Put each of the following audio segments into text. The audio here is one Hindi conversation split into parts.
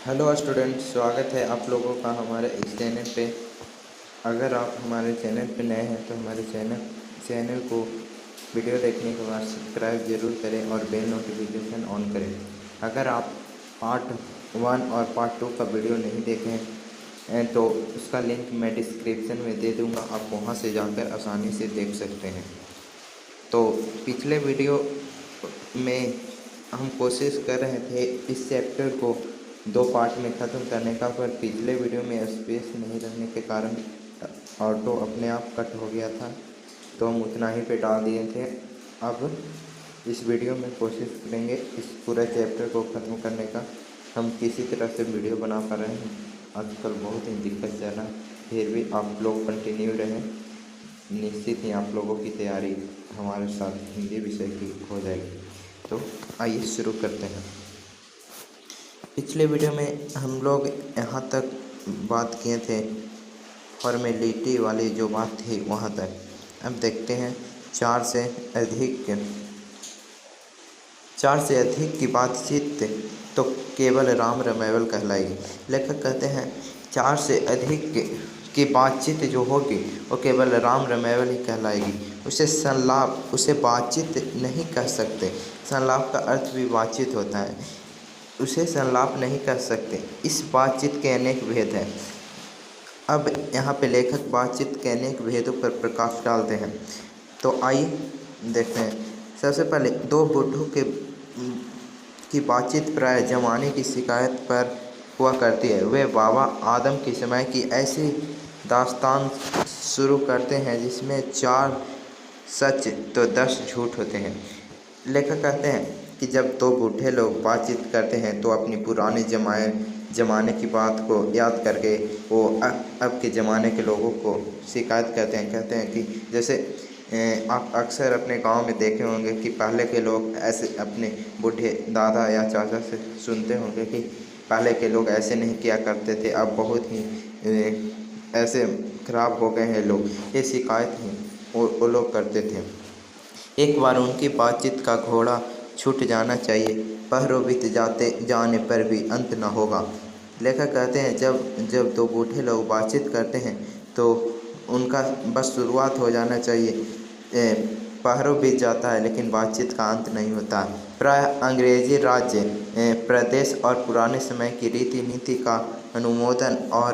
हेलो स्टूडेंट, स्वागत है आप लोगों का हमारे इस चैनल पे। अगर आप हमारे चैनल पे नए हैं तो हमारे चैनल को वीडियो देखने के बाद सब्सक्राइब ज़रूर करें और बेल नोटिफिकेशन ऑन करें। अगर आप पार्ट 1 और पार्ट 2 का वीडियो नहीं देखे हैं तो उसका लिंक मैं डिस्क्रिप्शन में दे दूँगा, आप वहाँ से जाकर आसानी से देख सकते हैं। तो पिछले वीडियो में हम कोशिश कर रहे थे इस चैप्टर को 2 पार्ट में ख़त्म करने का, पर पिछले वीडियो में स्पेस नहीं रहने के कारण ऑटो अपने आप कट हो गया था, तो हम उतना ही पे डाल दिए थे। अब इस वीडियो में कोशिश करेंगे इस पूरे चैप्टर को ख़त्म करने का। हम किसी तरह से वीडियो बना पा रहे हैं, आजकल बहुत ही दिक्कत चल रहा है, फिर भी आप लोग कंटिन्यू रहें, निश्चित ही आप लोगों की तैयारी हमारे साथ हिंदी विषय की हो जाएगी। तो आइए शुरू करते हैं। पिछले वीडियो में हम लोग यहाँ तक बात किए थे, फॉर्मेलिटी वाली जो बात थी वहाँ तक। अब देखते हैं 4 से अधिक की बातचीत तो केवल राम रमेवल कहलाएगी। लेखक कहते हैं 4 से अधिक की बातचीत जो होगी वो केवल राम रमेवल ही कहलाएगी। उसे बातचीत नहीं कह सकते। संलाप का अर्थ भी बातचीत होता है, उसे संलाप नहीं कह सकते। इस बातचीत के अनेक भेद हैं। अब यहाँ पे लेखक बातचीत के अनेक भेदों पर प्रकाश डालते हैं, तो आइए देखते हैं। सबसे पहले 2 बुढ़ों की बातचीत प्राय जमाने की शिकायत पर हुआ करती है। वे बाबा आदम के समय की ऐसी दास्तान शुरू करते हैं जिसमें 4 सच तो 10 झूठ होते हैं। लेखक कहते हैं कि जब 2 बूढ़े लोग बातचीत करते हैं तो अपनी पुराने ज़माने की बात को याद करके वो अब के ज़माने के लोगों को शिकायत कहते हैं कि जैसे आप अक्सर अपने गांव में देखे होंगे कि पहले के लोग ऐसे अपने बूढ़े दादा या चाचा से सुनते होंगे कि पहले के लोग ऐसे नहीं किया करते थे, अब बहुत ही ऐसे खराब हो गए हैं लोग। ये शिकायत ही वो लोग करते थे। एक बार उनकी बातचीत का घोड़ा छूट जाना चाहिए, पहरों बीत जाने पर भी अंत न होगा। लेखक कहते हैं जब 2 बूढ़े लोग बातचीत करते हैं तो उनका बस शुरुआत हो जाना चाहिए। पहरों बीत जाता है लेकिन बातचीत का अंत नहीं होता। प्राय अंग्रेजी राज्य प्रदेश और पुराने समय की रीति नीति का अनुमोदन और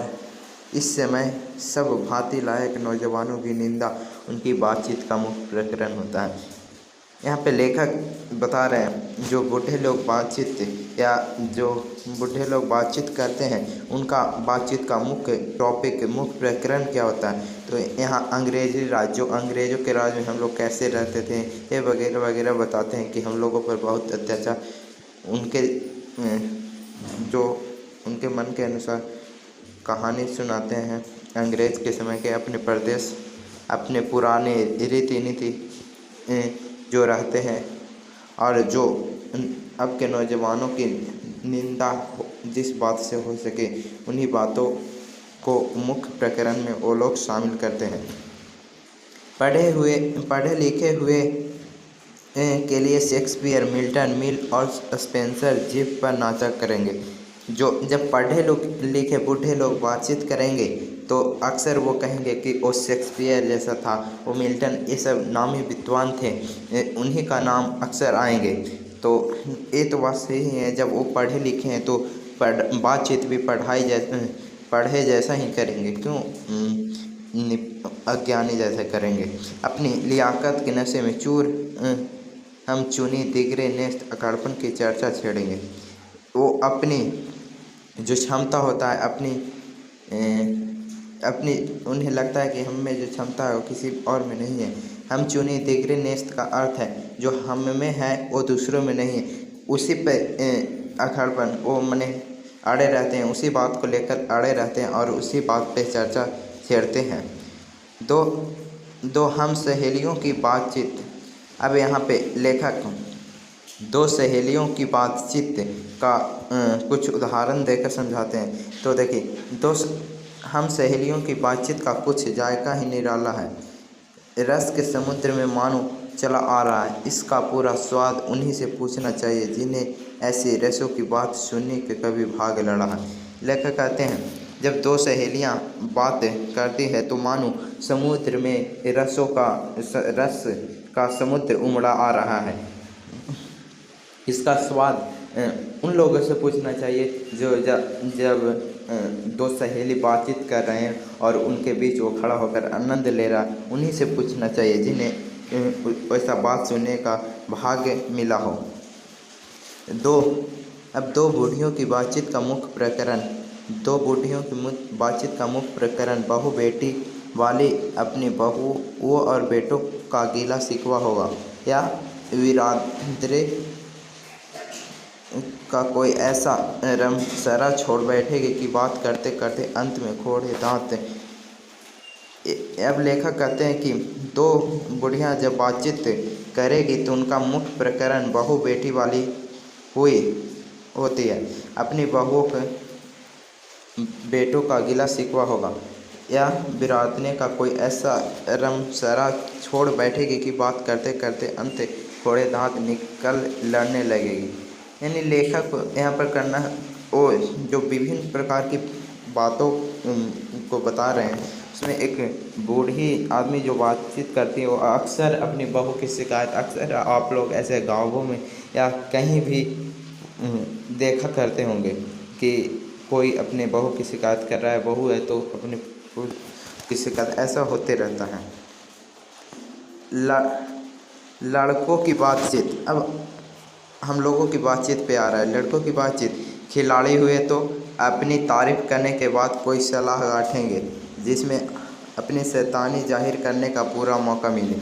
इस समय सब भांति लायक नौजवानों की निंदा उनकी बातचीत का मुख्य प्रकरण होता है। यहाँ पे लेखक बता रहे हैं जो बूढ़े लोग बातचीत करते हैं उनका बातचीत का मुख्य टॉपिक, मुख्य प्रकरण क्या होता है। तो यहाँ अंग्रेजी राज, जो अंग्रेज़ों के राज में हम लोग कैसे रहते थे, ये वगैरह वगैरह बताते हैं कि हम लोगों पर बहुत अत्याचार उनके मन के अनुसार कहानी सुनाते हैं। अंग्रेज़ के समय के अपने प्रदेश, अपने पुराने रीति नीति जो रहते हैं और जो अब के नौजवानों की निंदा जिस बात से हो सके उन्हीं बातों को मुख्य प्रकरण में वो लोग शामिल करते हैं। पढ़े लिखे हुए के लिए शेक्सपियर, मिल्टन, मिल और स्पेंसर जीभ पर नाचा करेंगे। जब पढ़े लिखे बूढ़े लोग बातचीत करेंगे तो अक्सर वो कहेंगे कि वो शेक्सपियर जैसा था, वो मिल्टन, ये सब नामी विद्वान थे, उन्हीं का नाम अक्सर आएंगे। तो ये तो बात सही है, जब वो पढ़े लिखे हैं तो बातचीत भी पढ़े जैसा ही करेंगे, क्यों अज्ञानी जैसा करेंगे। अपनी लियाकत के नशे में चूर हम चुनी दिगरे नेस्त अकड़पन की चर्चा छेड़ेंगे। वो अपनी जो क्षमता होता है अपनी उन्हें लगता है कि हम में जो क्षमता है वो किसी और में नहीं है। हम चुनी दिगरे नेस्त का अर्थ है जो हम में है वो दूसरों में नहीं है। उसी पे अकड़पन, वो मने अड़े रहते हैं, उसी बात को लेकर अड़े रहते हैं और उसी बात पे चर्चा छेड़ते हैं। दो हम सहेलियों की बातचीत। अब यहाँ पे लेखक 2 सहेलियों की बातचीत का कुछ उदाहरण देकर समझाते हैं। तो देखिए, हम सहेलियों की बातचीत का कुछ जायका ही निराला है। रस के समुद्र में मानो चला आ रहा है, इसका पूरा स्वाद उन्हीं से पूछना चाहिए जिन्हें ऐसी रसों की बात सुनने के कभी भाग लड़ा है। लेखक कहते हैं, जब दो सहेलियां बात करती है तो मानो समुद्र में रस का समुद्र उमड़ा आ रहा है। इसका स्वाद उन लोगों से पूछना चाहिए जो जब दो सहेली बातचीत कर रहे हैं और उनके बीच वो खड़ा होकर आनंद ले रहा, उन्हीं से पूछना चाहिए जिन्हें वैसा बात सुनने का भाग्य मिला हो। दो बूढ़ियों की बातचीत का मुख्य प्रकरण बातचीत का मुख्य प्रकरण बहू बेटी वाली अपनी बहुओं और बेटों का गीला शिकवा होगा, या बिरादरी का कोई ऐसा रमसरा छोड़ बैठेगी कि बात करते करते अंत में खोड़े दांत। अब लेखक कहते हैं कि दो बुढ़ियां जब बातचीत करेगी तो उनका मुख्य प्रकरण बहू बेटी वाली होती है। अपनी बहुओं के बेटों का गिला शिकवा होगा, या बिरादने का कोई ऐसा रमसरा छोड़ बैठेगी कि बात करते करते अंत थोड़े दांत निकल लड़ने लगेगी। यानी लेखक यहाँ पर करना वो जो विभिन्न प्रकार की बातों को बता रहे हैं, उसमें एक बूढ़ी आदमी जो बातचीत करती है वो अक्सर अपनी बहू की शिकायत, अक्सर आप लोग ऐसे गाँवों में या कहीं भी देखा करते होंगे कि कोई अपने बहू की शिकायत कर रहा है, बहू है तो अपने की शिकायत, ऐसा होते रहता है। लड़कों की बातचीत, अब हम लोगों की बातचीत पे आ रहा है। लड़कों की बातचीत, खिलाड़ी हुए तो अपनी तारीफ करने के बाद कोई सलाह गांठेंगे जिसमें अपनी शैतानी जाहिर करने का पूरा मौका मिले।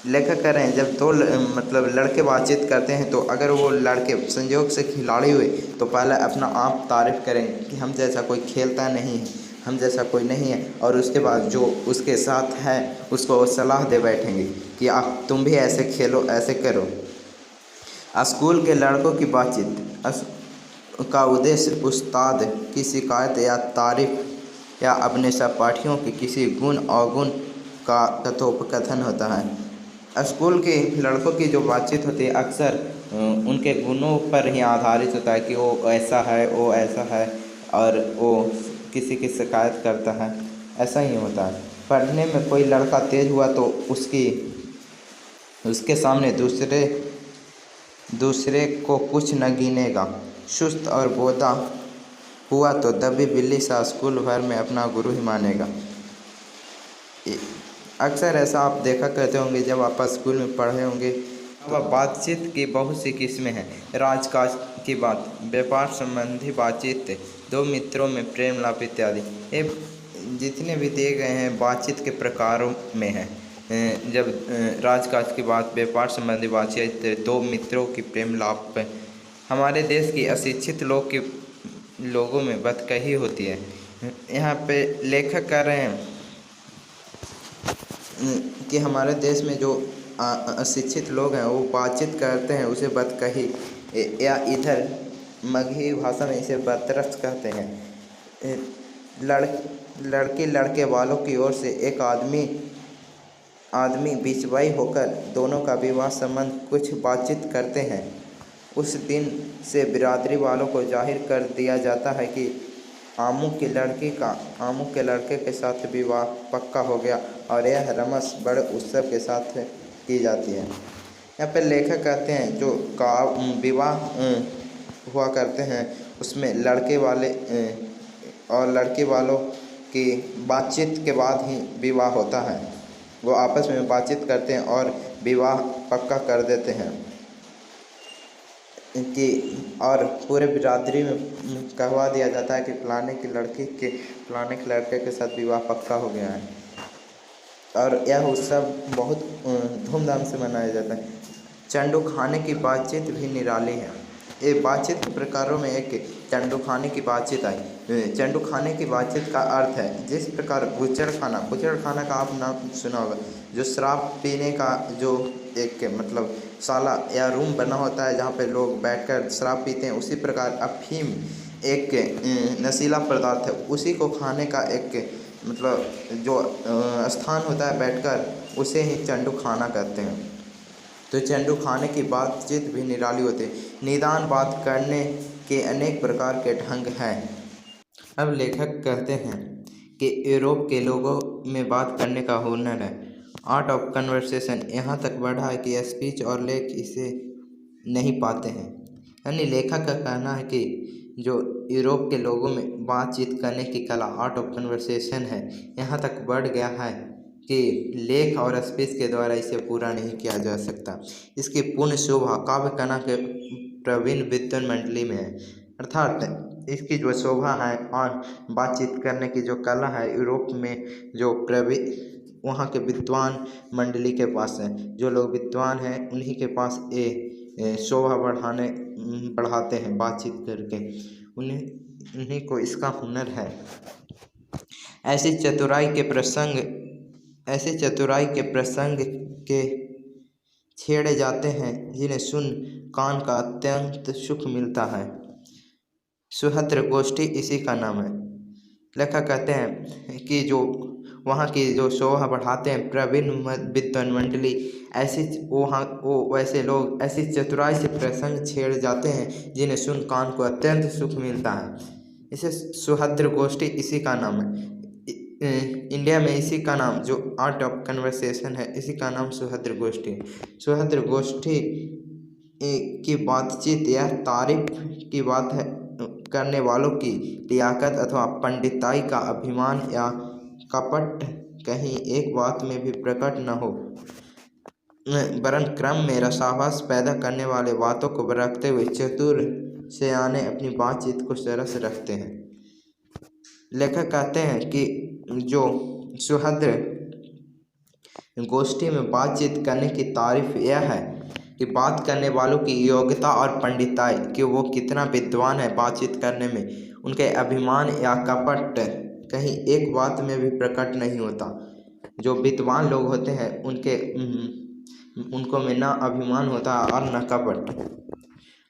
लेखक कह रहे हैं, जब दो लड़के बातचीत करते हैं तो अगर वो लड़के संयोग से खिलाड़ी हुए तो पहले अपना आप तारीफ करेंगे कि हम जैसा कोई खेलता नहीं है, हम जैसा कोई नहीं है, और उसके बाद जो उसके साथ है उसको सलाह दे बैठेंगे कि आप तुम भी ऐसे खेलो, ऐसे करो। स्कूल के लड़कों की बातचीत का उद्देश्य उस्ताद की शिकायत या तारीफ या अपने सहपाठियों के किसी गुण अवगुण का कथोपकथन होता है। स्कूल के लड़कों की जो बातचीत होती है अक्सर उनके गुणों पर ही आधारित होता है कि वो ऐसा है, वो ऐसा है, और वो किसी की शिकायत करता है, ऐसा ही होता है। पढ़ने में कोई लड़का तेज हुआ तो उसके सामने दूसरे को कुछ न गिनेगा। सुस्त और बोदा हुआ तो दबी बिल्ली सा स्कूल भर में अपना गुरु ही मानेगा। अक्सर ऐसा आप देखा करते होंगे जब आप स्कूल में पढ़े होंगे। अब बातचीत की बहुत सी किस्में हैं। राजकाज की बात, व्यापार संबंधी बातचीत, दो मित्रों में प्रेम लाभ इत्यादि, ये जितने भी दिए गए हैं बातचीत के प्रकारों में हैं। जब राजकाज की बात, व्यापार संबंधी बातचीत, दो मित्रों की प्रेम लाभ पे हमारे देश की अशिक्षित लोगों में बदकही होती है। यहाँ पे लेखक कह रहे हैं कि हमारे देश में जो अशिक्षित लोग हैं वो बातचीत करते हैं उसे बदकही, या इधर मगही भाषा में इसे बदतरस कहते हैं। लड़की लड़के वालों की ओर से एक आदमी बिचवाई होकर दोनों का विवाह संबंध कुछ बातचीत करते हैं। उस दिन से बिरादरी वालों को जाहिर कर दिया जाता है कि आमू के लड़के के साथ विवाह पक्का हो गया, और यह रमस बड़े उत्सव के साथ की जाती है। यहाँ पर लेखक कहते हैं जो विवाह हुआ करते हैं उसमें लड़के वाले और लड़की वालों की बातचीत के बाद ही विवाह होता है। वो आपस में बातचीत करते हैं और विवाह पक्का कर देते हैं कि और पूरे बिरादरी में कहवा दिया जाता है कि फलाने के लड़के के साथ विवाह पक्का हो गया है। और यह उत्सव बहुत धूमधाम से मनाया जाता है। चंडू खाने की बातचीत भी निराली है। ये बातचीत के प्रकारों में एक चंडू खाने की बातचीत आई। चंडू खाने की बातचीत का अर्थ है जिस प्रकार बुचड़ खाना का आप नाम सुना होगा, जो शराब पीने का जो एक साला या रूम बना होता है जहाँ पे लोग बैठकर शराब पीते हैं, उसी प्रकार अफीम एक नशीला पदार्थ है, उसी को खाने का एक जो स्थान होता है बैठकर, उसे ही चंडू खाना कहते हैं। तो चंडू खाने की बातचीत भी निराली होती है। निदान बात करने के अनेक प्रकार के ढंग हैं। अब लेखक कहते हैं कि यूरोप के लोगों में बात करने का हुनर है, आर्ट ऑफ कन्वर्सेशन यहाँ तक बढ़ा है कि स्पीच और लेख इसे नहीं पाते हैं। यानी लेखक का कहना है कि जो यूरोप के लोगों में बातचीत करने की कला, आर्ट ऑफ कन्वर्सेशन है, यहाँ तक बढ़ गया है कि लेख और स्पीच के द्वारा इसे पूरा नहीं किया जा सकता। इसकी पूर्ण शोभा काव्य कला के प्रवीण विद्वान मंडली में है। अर्थात इसकी जो शोभा है और बातचीत करने की जो कला है यूरोप में जो वहाँ के विद्वान मंडली के पास है। जो लोग विद्वान हैं उन्हीं के पास ये शोभा बढ़ाते हैं बातचीत करके, उन्हीं को इसका हुनर है। ऐसी चतुराई के प्रसंग के छेड़े जाते हैं जिन्हें सुन कान का अत्यंत सुख मिलता है। सुहृद गोष्ठी इसी का नाम है। लेखक कहते हैं कि जो वहाँ की जो शोभा बढ़ाते हैं प्रवीण विद्वान मंडली, वैसे लोग ऐसी चतुराई से प्रसंग छेड़ जाते हैं जिन्हें सुन कान को अत्यंत सुख मिलता है। इसे सुहृद गोष्ठी इसी का नाम है। इंडिया में इसी का नाम, जो आर्ट ऑफ कन्वर्सेशन है, इसी का नाम सुहृद गोष्ठी। सुहृद गोष्ठी की बातचीत यह तारीफ की बात है करने वालों की लियाकत अथवा पंडिताई का अभिमान या कपट कहीं एक बात में भी प्रकट न हो, वरन क्रम में रसाभास पैदा करने वाले बातों को रखते हुए चतुर सयाने अपनी बातचीत को सरस रखते हैं। लेखक कहते हैं कि जो सुहृद गोष्ठी में बातचीत करने की तारीफ यह है कि बात करने वालों की योग्यता और पंडिताई, कि वो कितना विद्वान है बातचीत करने में, उनके अभिमान या कपट कहीं एक बात में भी प्रकट नहीं होता। जो विद्वान लोग होते हैं उनको में न अभिमान होता और न कपट,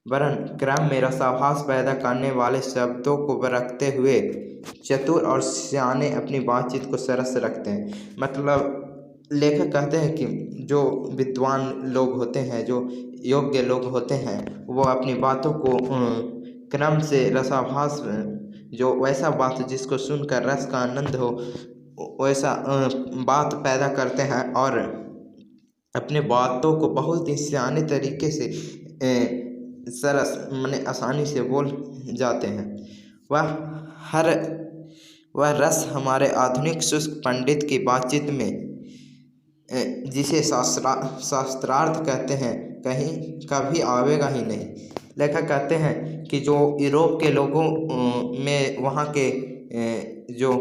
वरन क्रम में रसाभास पैदा करने वाले शब्दों को रखते हुए चतुर और सियाने अपनी बातचीत को सरस रखते हैं। मतलब लेखक कहते हैं कि जो विद्वान लोग होते हैं, जो योग्य लोग होते हैं, वो अपनी बातों को क्रम से रसाभास, जो वैसा बात जिसको सुनकर रस का आनंद हो, वैसा बात पैदा करते हैं और अपने बातों को बहुत ही सियाने तरीके से सरस माने आसानी से बोल जाते हैं। वह रस हमारे आधुनिक शुष्क पंडित की बातचीत में, जिसे शास्त्रार्थ कहते हैं, कहीं कभी आवेगा ही नहीं। लेखक कहते हैं कि जो यूरोप के लोगों में वहाँ के जो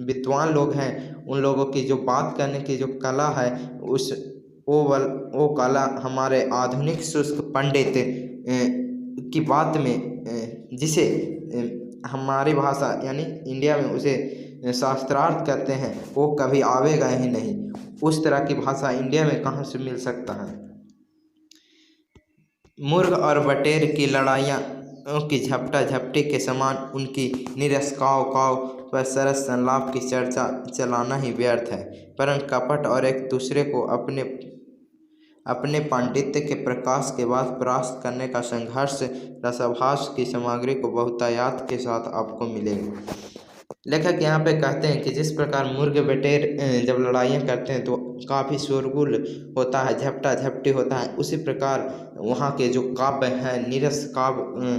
विद्वान लोग हैं, उन लोगों की जो बात करने की जो कला है, वो कला हमारे आधुनिक शुष्क पंडित की बात में, जिसे हमारी भाषा यानी इंडिया में उसे शास्त्रार्थ कहते हैं, वो कभी आवेगा ही नहीं। उस तरह की भाषा इंडिया में कहाँ से मिल सकता है। मुर्ग और बटेर की लड़ाइयाँ की झपटा झपटी के समान उनकी निरस काव काव व सरस संलाप की चर्चा चलाना ही व्यर्थ है, परंतु कपट और एक दूसरे को अपने पांडित्य के प्रकाश के बाद परास्त करने का संघर्ष रसाभास की सामग्री को बहुतायत के साथ आपको मिलेगा। लेखक यहाँ पे कहते हैं कि जिस प्रकार मुर्ग बटेर जब लड़ाइयाँ करते हैं तो काफ़ी शोरगुल होता है, झपटा झपटी होता है, उसी प्रकार वहाँ के जो काव्य हैं, नीरस काव्य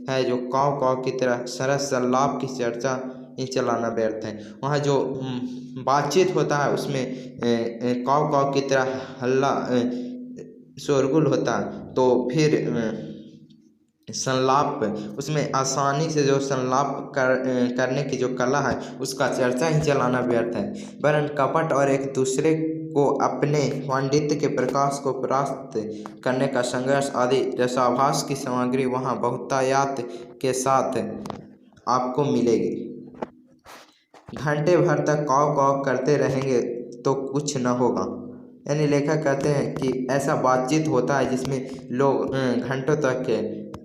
है, जो काव काव की तरह सरस संलाप की चर्चा ही चलाना व्यर्थ है। वहाँ जो बातचीत होता है उसमें काव काव की तरह हल्ला शोरगुल होता है, तो फिर संलाप, उसमें आसानी से जो संलाप करने की जो कला है उसका चर्चा ही चलाना व्यर्थ है, वरन कपट और एक दूसरे को अपने पांडित्य के प्रकाश को परास्त करने का संघर्ष आदि रसाभास की सामग्री वहाँ बहुतायत के साथ आपको मिलेगी। घंटे भर तक काव काव करते रहेंगे तो कुछ न होगा। यानी लेखक कहते हैं कि ऐसा बातचीत होता है जिसमें लोग घंटों तक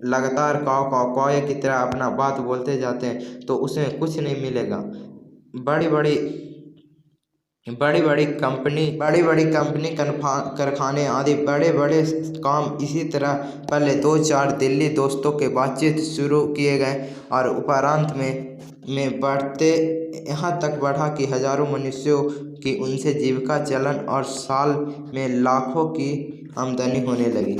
लगातार काव काव कौए की तरह अपना बात बोलते जाते हैं, तो उसमें कुछ नहीं मिलेगा। बड़ी बड़ी बड़ी बड़ी कंपनी कारखाने आदि बड़े बड़े काम इसी तरह पहले 2-4 दिल्ली दोस्तों के बातचीत शुरू किए गए और उपरांत में बढ़ते यहाँ तक बढ़ा कि हजारों मनुष्यों की उनसे जीविका चलन और साल में लाखों की आमदनी होने लगी।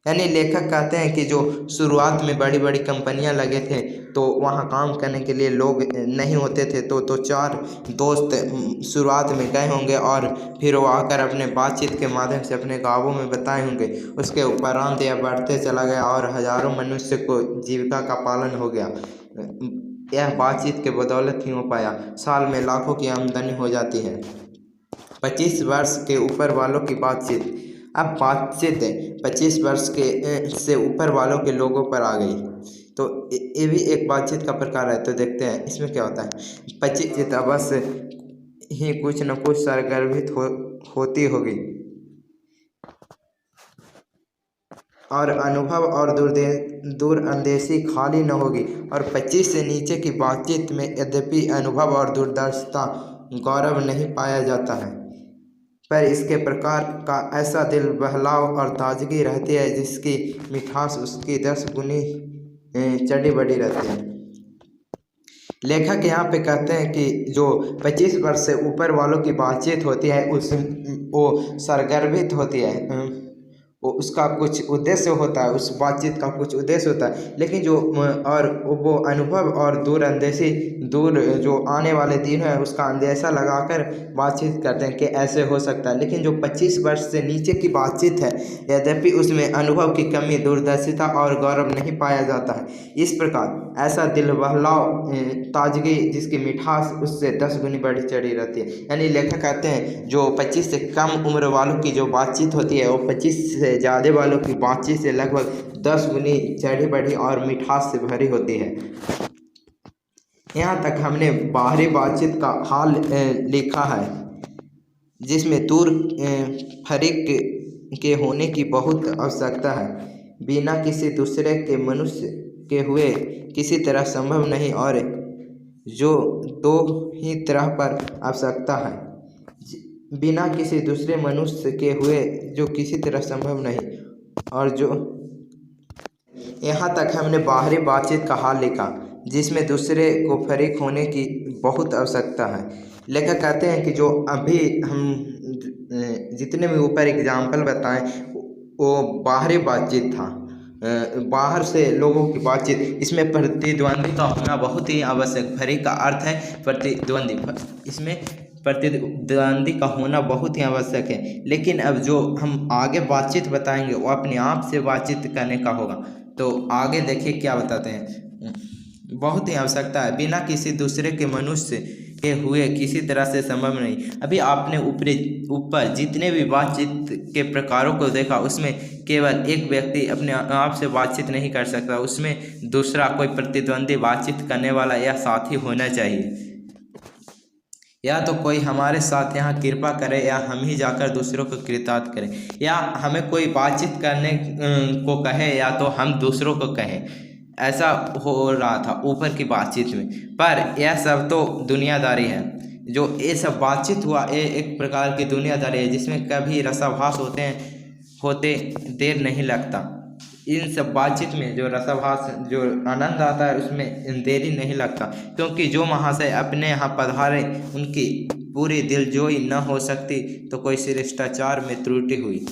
यानी लेखक कहते हैं कि जो शुरुआत में बड़ी बड़ी कंपनियां लगे थे तो वहाँ काम करने के लिए लोग नहीं होते थे, तो 4 दोस्त शुरुआत में गए होंगे और फिर वो आकर अपने बातचीत के माध्यम से अपने गाँवों में बताए होंगे। उसके उपरांत यह बढ़ते चला गया और हजारों मनुष्य को जीविका का पालन हो गया। यह बातचीत के बदौलत ही हो पाया। साल में लाखों की आमदनी हो जाती है। 25 वर्ष के ऊपर वालों की बातचीत। अब बातचीत 25 वर्ष के से ऊपर वालों के लोगों पर आ गई, तो ये भी एक बातचीत का प्रकार है। तो देखते हैं इसमें क्या होता है। 25 अवश्य ही कुछ न कुछ सरगर्भित होती होगी और अनुभव और दूरअंदेशी खाली न होगी। और 25 से नीचे की बातचीत में यद्यपि अनुभव और दूरदर्शिता गौरव नहीं पाया जाता है, पर इसके प्रकार का ऐसा दिल बहलाव और ताजगी रहती है जिसकी मिठास उसकी 10 गुनी चढ़ी बढ़ी रहती है। लेखक यहाँ पे कहते हैं कि जो 25 वर्ष से ऊपर वालों की बातचीत होती है वो सरगर्भित होती है, वो उसका कुछ उद्देश्य होता है, उस बातचीत का कुछ उद्देश्य होता है। लेकिन जो और वो अनुभव और दूरअंदेशी जो आने वाले दिन है उसका अंदेशा लगाकर बातचीत करते हैं कि ऐसे हो सकता है। लेकिन जो 25 वर्ष से नीचे की बातचीत है यद्यपि उसमें अनुभव की कमी, दूरदर्शिता और गौरव नहीं पाया जाता है। इस प्रकार ऐसा दिल बहलाव, ताजगी जिसकी मिठास उससे 10 गुनी बढ़ी चढ़ी रहती है। यानी लेखक कहते हैं जो 25 से कम उम्र वालों की जो बातचीत होती है वो 25 से ज़्यादा वालों की बातचीत से लगभग 10 गुनी चढ़ी बढ़ी और मिठास से भरी होती है। यहाँ तक हमने बाहरी बातचीत का हाल लिखा है जिसमें दूर फरीक के होने की बहुत आवश्यकता है, बिना किसी दूसरे के मनुष्य के हुए किसी तरह संभव नहीं, और जो दो ही तरह पर आवश्यकता है, बिना किसी दूसरे मनुष्य के हुए जो किसी तरह संभव नहीं, और जो यहाँ तक हमने बाहरी बातचीत का हाल लिखा जिसमें दूसरे को फरीक होने की बहुत आवश्यकता है। लेखक कहते हैं कि जो अभी हम जितने भी ऊपर एग्जाम्पल बताएं वो बाहरी बातचीत था, बाहर से लोगों की बातचीत। इसमें प्रतिद्वंदी का होना बहुत ही आवश्यक, फरीक का अर्थ है प्रतिद्वंदी, इसमें प्रतिद्वंदी का होना बहुत ही आवश्यक है। लेकिन अब जो हम आगे बातचीत बताएंगे वो अपने आप से बातचीत करने का होगा। तो आगे देखिए क्या बताते हैं। बहुत ही आवश्यकता है, बिना किसी दूसरे के मनुष्य के हुए किसी तरह से संभव नहीं। अभी आपने ऊपर जितने भी बातचीत के प्रकारों को देखा उसमें केवल एक व्यक्ति अपने आप से बातचीत नहीं कर सकता, उसमें दूसरा कोई प्रतिद्वंदी बातचीत करने वाला या साथी होना चाहिए। या तो कोई हमारे साथ यहाँ कृपा करे या हम ही जाकर दूसरों को कृतार्थ करें, या हमें कोई बातचीत करने को कहे या तो हम दूसरों को कहें। ऐसा हो रहा था ऊपर की बातचीत में। पर यह सब तो दुनियादारी है। जो ये सब बातचीत हुआ ये एक प्रकार की दुनियादारी है जिसमें कभी रसाभास होते देर नहीं लगता। इन सब बातचीत में जो रसाभास, जो आनंद आता है उसमें देरी नहीं लगता, क्योंकि जो महाशय अपने यहाँ पधारे उनकी पूरी दिलजोई न हो सकती तो कोई शिष्टाचार में त्रुटि हुई।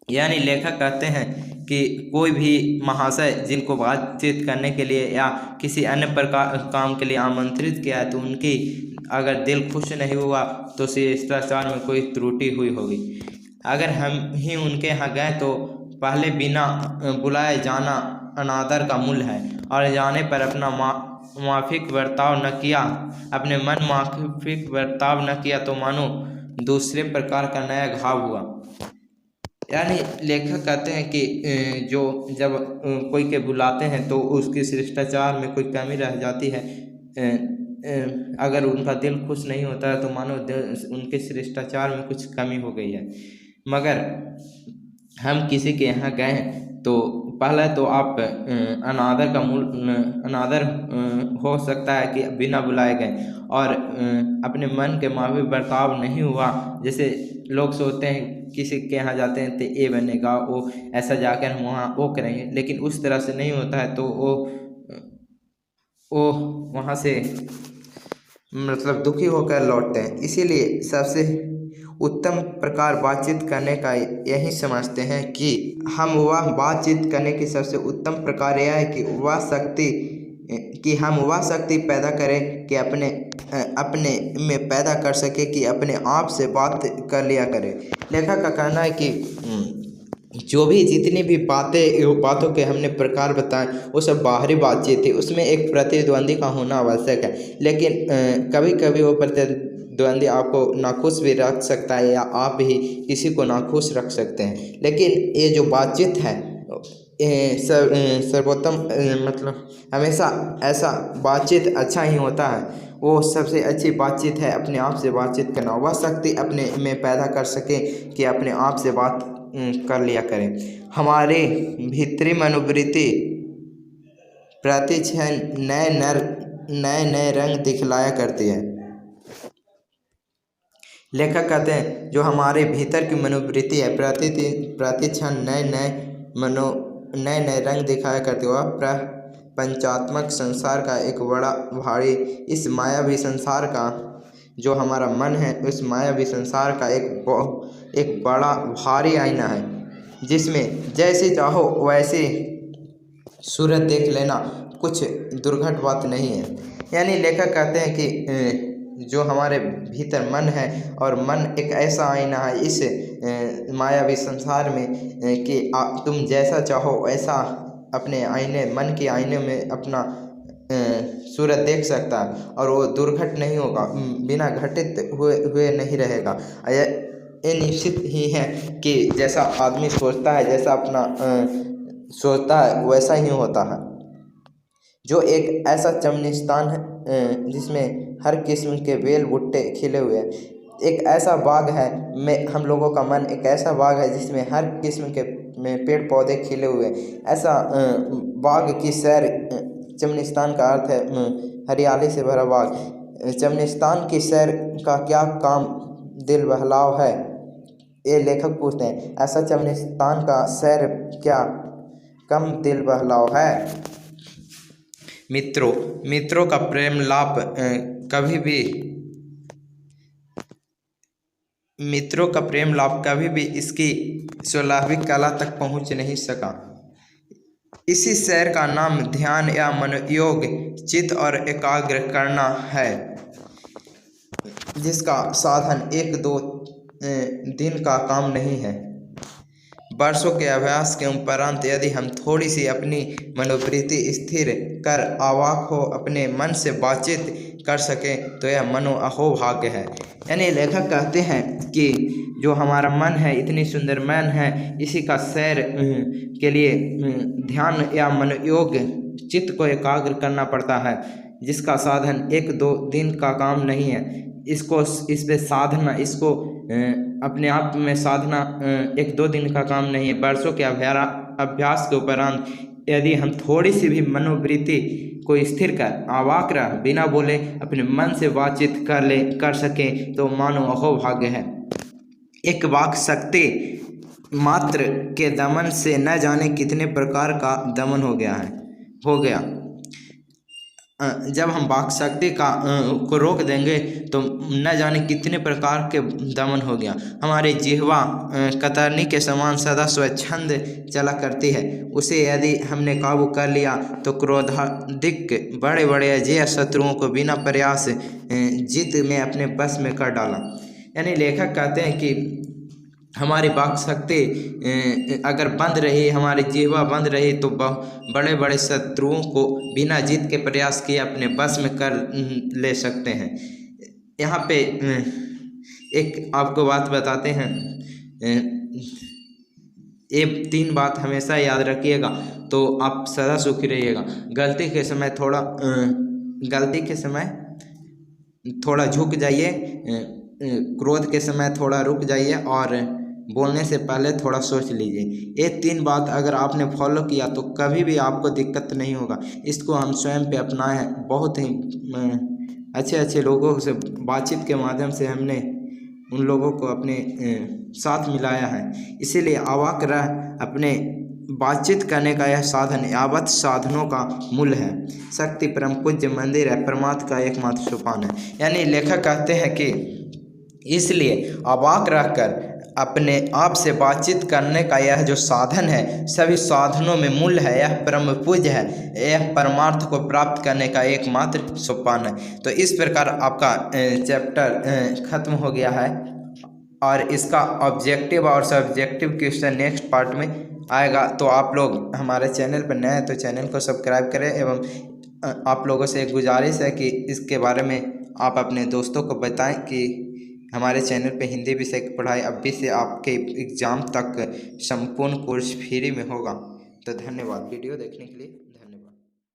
यानी लेखक कहते हैं कि कोई भी महाशय जिनको बातचीत करने के लिए या किसी अन्य प्रकार काम के लिए आमंत्रित किया है तो उनकी अगर दिल खुश नहीं हुआ तो शिष्टाचार में कोई त्रुटि हुई होगी। अगर हम ही उनके यहाँ गए तो पहले बिना बुलाए जाना अनादर का मूल है, और जाने पर अपना माफिक बर्ताव न किया, अपने मन माफिक बर्ताव न किया तो मानो दूसरे प्रकार का नया घाव हुआ। यानी लेखक कहते हैं कि जो जब कोई के बुलाते हैं तो उसकी शिष्टाचार में कोई कमी रह जाती है। अगर उनका दिल खुश नहीं होता है तो मानो उनके शिष्टाचार में कुछ कमी हो गई है। मगर हम किसी के यहाँ गए तो पहले तो आप अनादर का मूल अनादर हो सकता है कि बिना बुलाए गए, और अपने मन के मुताबिक बर्ताव नहीं हुआ। जैसे लोग सोचते हैं किसी के यहाँ जाते हैं तो ये बनेगा, वो ऐसा जाकर हम वहाँ वो करेंगे, लेकिन उस तरह से नहीं होता है। तो वो वहाँ से मतलब दुखी होकर लौटते हैं। इसीलिए सबसे उत्तम प्रकार बातचीत करने का यही समझते हैं कि हम वह बातचीत करने की सबसे उत्तम प्रकार यह है कि हम वह शक्ति पैदा करें कि अपने में पैदा कर सके कि अपने आप से बात कर लिया करें। लेखक का कहना है कि जो भी जितनी भी बातों के हमने प्रकार बताए वो सब बाहरी बातचीत थी, उसमें एक प्रतिद्वंदी का होना आवश्यक है। लेकिन कभी कभी वो प्रतिद्वंदी आपको नाखुश भी रख सकता है या आप ही किसी को नाखुश रख सकते हैं। लेकिन ये जो बातचीत है सर्वोत्तम मतलब हमेशा ऐसा बातचीत अच्छा ही होता है। वो सबसे अच्छी बातचीत है अपने आप से बातचीत करना। वह शक्ति अपने में पैदा कर सके कि अपने आप से बात कर लिया करें। हमारे भीतरी मनोवृत्ति प्रतिक्षण नए नए रंग दिखलाया करती है। लेखक कहते हैं जो हमारे भीतर की मनोवृत्ति है प्रतिक्षण नए नए रंग दिखाया करती है। वह पंचात्मक संसार का एक बड़ा भारी इस मायावी संसार का जो हमारा मन है, उस मायावी संसार का एक बड़ा भारी आईना है, जिसमें जैसे चाहो वैसे सूरत देख लेना कुछ दुर्घट बात नहीं है। यानी लेखक कहते हैं कि जो हमारे भीतर मन है, और मन एक ऐसा आईना है इस मायावी संसार में कि तुम जैसा चाहो वैसा अपने मन के आईने में अपना सूरत देख सकता है, और वो दुर्घट नहीं होगा, बिना घटित हुए नहीं रहेगा। ये निश्चित ही है कि जैसा आदमी सोचता है, जैसा अपना सोचता है वैसा ही होता है। जो एक ऐसा चमनिस्तान है जिसमें हर किस्म के बेल भुट्टे खिले हुए हैं। एक ऐसा बाग है हम लोगों का मन एक ऐसा बाग है जिसमें हर किस्म के पेड़ पौधे खिले हुए हैं। ऐसा बाग की सैर, चमनिस्तान का अर्थ है हरियाली से भरा बाग। चमनिस्तान की सैर का क्या काम दिल बहलाव है, ये लेखक पूछते हैं। ऐसा चमनिस्तान का सैर क्या कम दिल बहलाव है। मित्रों का प्रेम लाभ कभी भी इसकी स्वाभाविक कला तक पहुंच नहीं सका। इसी सैर का नाम ध्यान या मनोयोग, चित्त और एकाग्र करना है, जिसका साधन 1-2 दिन का काम नहीं है। वर्षों के अभ्यास के उपरांत यदि हम थोड़ी सी अपनी मनोवृत्ति स्थिर कर अवाक हो अपने मन से बातचीत कर सकें तो यह मनो अहोभाग्य है। यानी लेखक कहते हैं कि जो हमारा मन है इतनी सुंदर मन है, इसी का सैर के लिए ध्यान या मनोयोग, चित्त को एकाग्र करना पड़ता है, जिसका साधन 1-2 दिन का काम नहीं है। इस पे साधना, इसको अपने आप में साधना 1-2 दिन का काम नहीं है। वर्षों के अभ्यास के उपरांत यदि हम थोड़ी सी भी मनोवृत्ति को स्थिर कर अवाक रह बिना बोले अपने मन से बातचीत कर सकें तो मानो अहोभाग्य है। एक वाक शक्ति मात्र के दमन से न जाने कितने प्रकार का दमन हो गया। जब हम वाक शक्ति को रोक देंगे तो न जाने कितने प्रकार के दमन हो गया। हमारी जिह्वा कतरनी के समान सदा स्वच्छंद चला करती है। उसे यदि हमने काबू कर लिया तो क्रोधाधिक बड़े बड़े अजय शत्रुओं को बिना प्रयास जीत में अपने बस में कर डाला। यानी लेखक कहते हैं कि हमारी वाक शक्ति अगर बंद रही, हमारी जिह्वा बंद रही तो बड़े बड़े शत्रुओं को बिना जीत के प्रयास किए अपने बस में कर ले सकते हैं। यहाँ पे एक आपको बात बताते हैं, ये 3 बात हमेशा याद रखिएगा तो आप सदा सुखी रहिएगा। गलती के समय थोड़ा झुक जाइए, क्रोध के समय थोड़ा रुक जाइए, और बोलने से पहले थोड़ा सोच लीजिए। ये 3 बात अगर आपने फॉलो किया तो कभी भी आपको दिक्कत नहीं होगा। इसको हम स्वयं पे अपनाए हैं। बहुत ही अच्छे अच्छे लोगों से बातचीत के माध्यम से हमने उन लोगों को अपने साथ मिलाया है। इसीलिए अवाक रह अपने बातचीत करने का यह साधन यावत साधनों का मूल है। शक्ति परम पूज्य मंदिर है, परमात्मा का एकमात्र सोपान है। यानी लेखक कहते हैं कि इसलिए अवाक रहकर अपने आप से बातचीत करने का यह जो साधन है सभी साधनों में मूल है, यह परम पूज्य है, यह परमार्थ को प्राप्त करने का एकमात्र सोपान है। तो इस प्रकार आपका चैप्टर खत्म हो गया है और इसका ऑब्जेक्टिव और सब्जेक्टिव क्वेश्चन नेक्स्ट पार्ट में आएगा। तो आप लोग हमारे चैनल पर नए हैं तो चैनल को सब्सक्राइब करें एवं आप लोगों से एक गुजारिश है कि इसके बारे में आप अपने दोस्तों को बताएं कि हमारे चैनल पे हिंदी विषय की पढ़ाई अभी से आपके एग्ज़ाम तक संपूर्ण कोर्स फ्री में होगा। तो धन्यवाद वीडियो देखने के लिए।